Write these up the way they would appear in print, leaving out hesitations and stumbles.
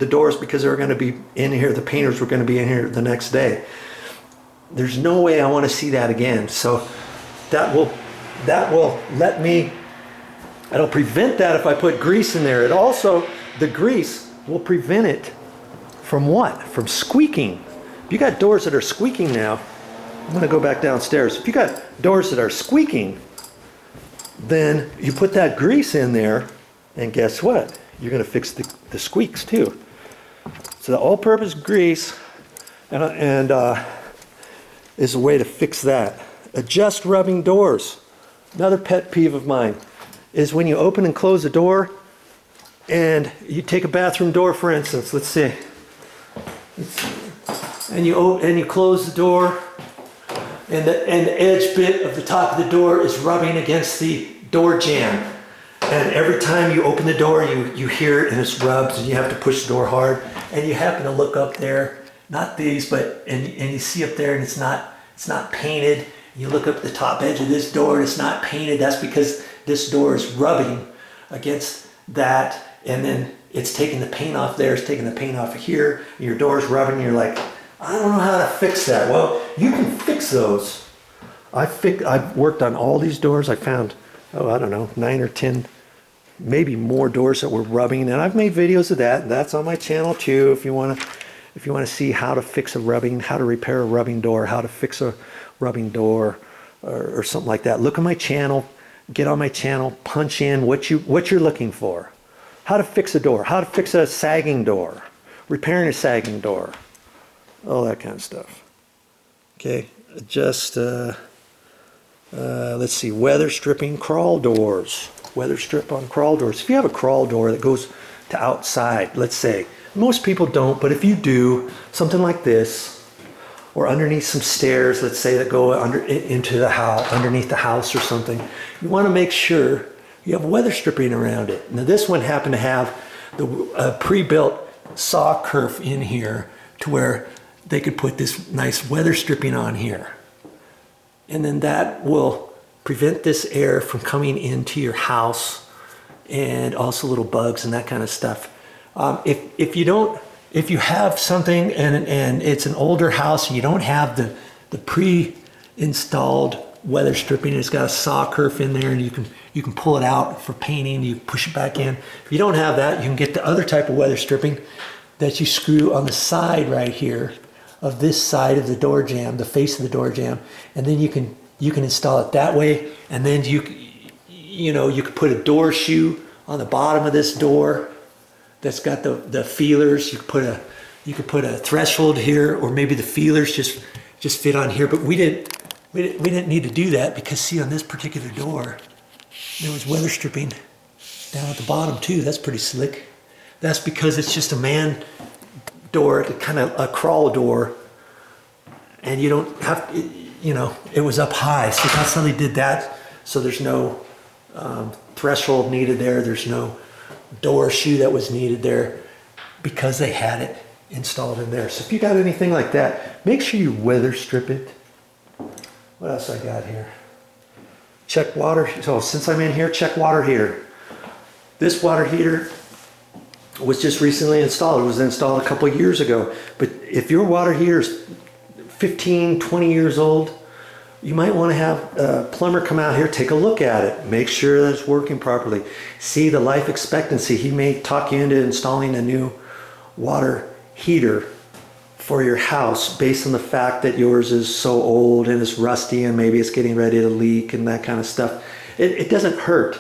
the doors because they were going to be in here. The painters were going to be in here the next day. There's no way I want to see that again. So that will let me, it'll prevent that if I put grease in there. It also, the grease will prevent it from what? From squeaking. If you got doors that are squeaking now, I'm going to go back downstairs. If you got doors that are squeaking, then you put that grease in there, and guess what? You're going to fix the squeaks too. So the all-purpose grease is a way to fix that. Adjust rubbing doors. Another pet peeve of mine is when you open and close the door, and you take a bathroom door, for instance. Let's see. And you close the door, and the edge bit of the top of the door is rubbing against the door jamb. And every time you open the door, you hear it and it rubs, and you have to push the door hard. And you happen to look up there, not these, but and you see up there, and it's not painted. You look up the top edge of this door, and it's not painted. That's because this door is rubbing against that, and then it's taking the paint off there, it's taking the paint off here, and your door's rubbing, and you're like, I don't know how to fix that. Well, you can fix those. I've worked on all these doors. I found, I don't know, 9 or 10, maybe more doors that were rubbing, and I've made videos of that. That's on my channel too. If you want to see how to fix a rubbing, how to repair a rubbing door, how to fix a rubbing door, or something like that, look at my channel. Get on my channel. Punch in what you're looking for. How to fix a door. How to fix a sagging door. Repairing a sagging door. All that kind of stuff. Okay, just let's see, weather stripping crawl doors. Weather strip on crawl doors. If you have a crawl door that goes to outside, let's say, most people don't, but if you do, something like this, or underneath some stairs, let's say, that go into the house, underneath the house or something, you want to make sure you have weather stripping around it. Now this one happened to have the pre-built saw kerf in here to where they could put this nice weather stripping on here. And then that will prevent this air from coming into your house, and also little bugs and that kind of stuff. If you have something and it's an older house and you don't have the pre-installed weather stripping, it's got a saw kerf in there, and you can pull it out for painting, you push it back in. If you don't have that, you can get the other type of weather stripping that you screw on the side right here of this side of the door jamb, the face of the door jamb, and then you can install it that way. And then you could put a door shoe on the bottom of this door that's got the feelers. You could put a threshold here, or maybe the feelers just fit on here. But we didn't need to do that, because see, on this particular door there was weather stripping down at the bottom too. That's pretty slick. That's because it's just a man door, kind of a crawl door, and you don't have, it was up high, so that's how they did that. So there's no threshold needed there. There's no door shoe that was needed there, because they had it installed in there. So if you got anything like that, make sure you weather strip it. What else I got here? Check water. So since I'm in here, check water heater. This water heater was just recently installed. It was installed a couple of years ago. But if your water heater is 15, 20 years old, you might want to have a plumber come out here, take a look at it, make sure that it's working properly. See the life expectancy. He may talk you into installing a new water heater for your house based on the fact that yours is so old and it's rusty and maybe it's getting ready to leak and that kind of stuff. It doesn't hurt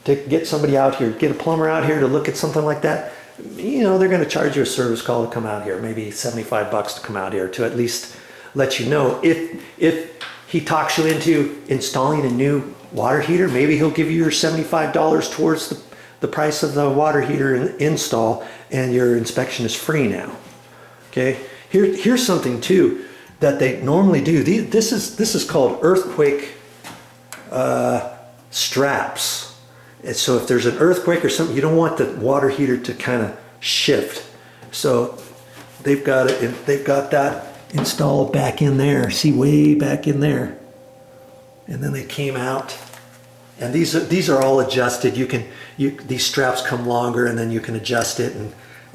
to get somebody out here, get a plumber out here to look at something like that. They're going to charge you a service call to come out here, maybe $75 to come out here to at least let you know. If he talks you into installing a new water heater, maybe he'll give you your $75 towards the price of the water heater install, and your inspection is free now. Okay, here's something too that they normally do. This is called earthquake straps. And so if there's an earthquake or something, you don't want the water heater to kind of shift. So they've got that installed back in there. See, way back in there. And then they came out, and these are all adjusted. These straps come longer, and then you can adjust it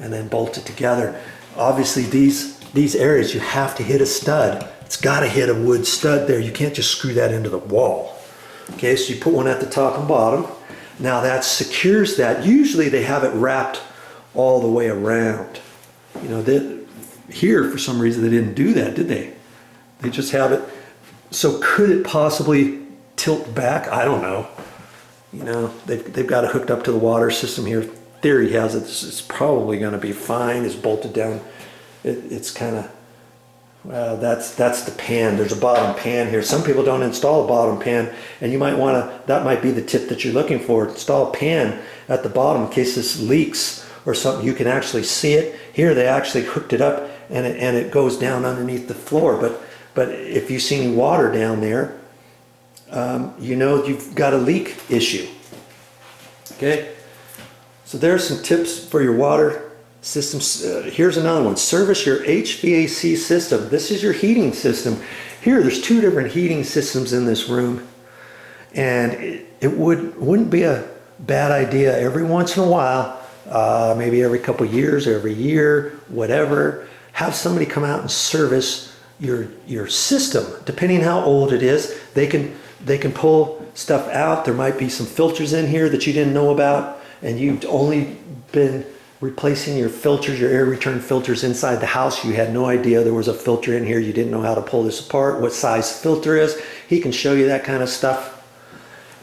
and then bolt it together. Obviously these areas, you have to hit a stud. It's got to hit a wood stud there. You can't just screw that into the wall. Okay, so you put one at the top and bottom. Now that secures that. Usually they have it wrapped all the way around. You know, here for some reason they didn't do that, did they? They just have it. So could it possibly tilt back? I don't know. You know, they've got it hooked up to the water system here. Theory has it, it's probably going to be fine. It's bolted down. It's kind of, well, that's the pan. There's a bottom pan here. Some people don't install a bottom pan, and you might want to, that might be the tip that you're looking for. Install a pan at the bottom in case this leaks or something. You can actually see it. Here they actually hooked it up, and it goes down underneath the floor. But if you see any water down there, you know you've got a leak issue. Okay, so there's some tips for your water systems. Here's another one. Service your HVAC system. This is your heating system. Here, there's two different heating systems in this room, and it wouldn't be a bad idea every once in a while, maybe every couple years, every year, whatever, have somebody come out and service your system. Depending how old it is, they can pull stuff out. There might be some filters in here that you didn't know about, and you've only been replacing your filters, your air return filters inside the house. You had no idea there was a filter in here. You didn't know how to pull this apart, what size filter is. He can show you that kind of stuff.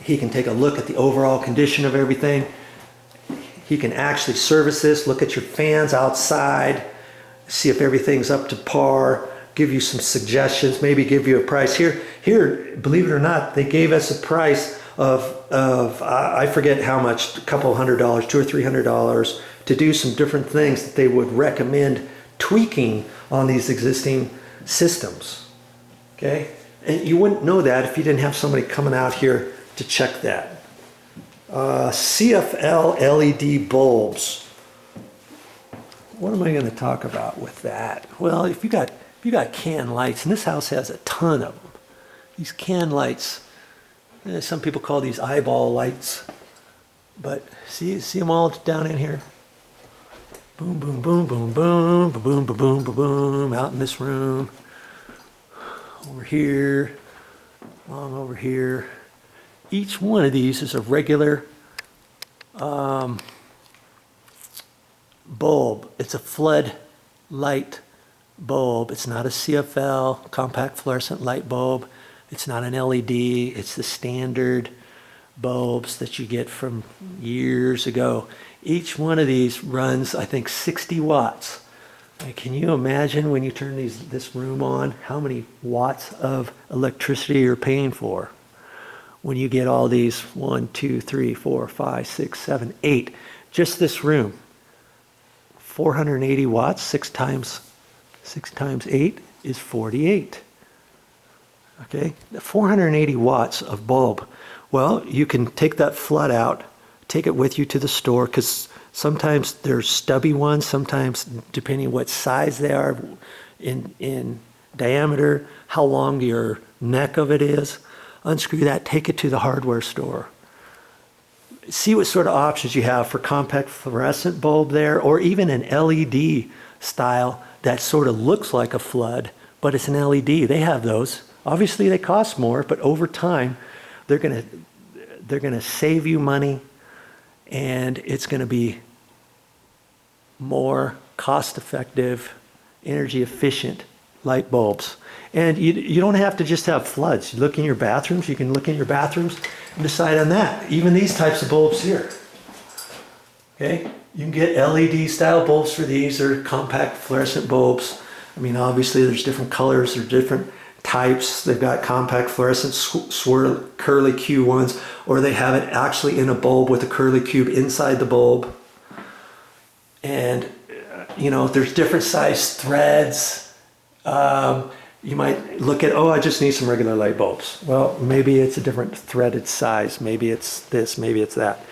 He can take a look at the overall condition of everything. He can actually service this, look at your fans outside, see if everything's up to par, give you some suggestions, maybe give you a price. Here, believe it or not, they gave us a price of I forget how much, a couple $100, $200 or $300, to do some different things that they would recommend tweaking on these existing systems. Okay, and you wouldn't know that if you didn't have somebody coming out here to check that. CFL LED bulbs. What am I going to talk about with that? Well, if you got can lights, and this house has a ton of them. These can lights, some people call these eyeball lights, but see them all down in here? Boom, boom, boom, boom, boom, boom, boom, boom, boom, boom, boom, out in this room, over here, along over here. Each one of these is a regular bulb. It's a flood light bulb. It's not a CFL, compact fluorescent light bulb. It's not an LED. It's the standard bulbs that you get from years ago. Each one of these runs, I think, 60 watts. Can you imagine when you turn this room on, how many watts of electricity you're paying for? When you get all these 1, 2, 3, 4, 5, 6, 7, 8, just this room, 480 watts, 6 times 8 is 48. Okay, 480 watts of bulb. Well, you can take that flood out, take it with you to the store, because sometimes there's stubby ones, sometimes depending what size they are in diameter, how long your neck of it is. Unscrew that, take it to the hardware store. See what sort of options you have for compact fluorescent bulb there, or even an LED style that sort of looks like a flood, but it's an LED. They have those. Obviously they cost more, but over time they're gonna save you money, and it's gonna be more cost-effective, energy efficient light bulbs. And you don't have to just have floods. You look in your bathrooms, you can look in your bathrooms and decide on that. Even these types of bulbs here. Okay, you can get LED style bulbs for these, or compact fluorescent bulbs. I mean, obviously there's different colors, there's different types. They've got compact fluorescent swirl curly Q ones, or they have it actually in a bulb with a curly cube inside the bulb. And you know, there's different size threads. You might look at, oh, I just need some regular light bulbs. Well, maybe it's a different threaded size. Maybe it's this, maybe it's that.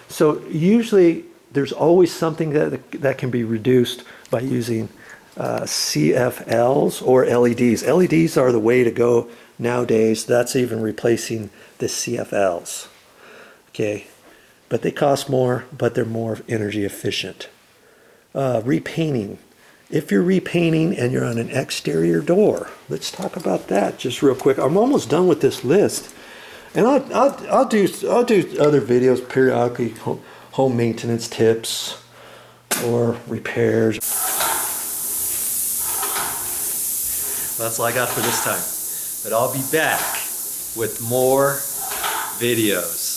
So usually there's always something that can be reduced by using CFLs or LEDs. LEDs are the way to go nowadays. That's even replacing the CFLs. Okay, but they cost more, but they're more energy efficient. repainting. If you're repainting and you're on an exterior door, let's talk about that just real quick. I'm almost done with this list, and I'll do other videos periodically, home maintenance tips or repairs. That's all I got for this time, but I'll be back with more videos.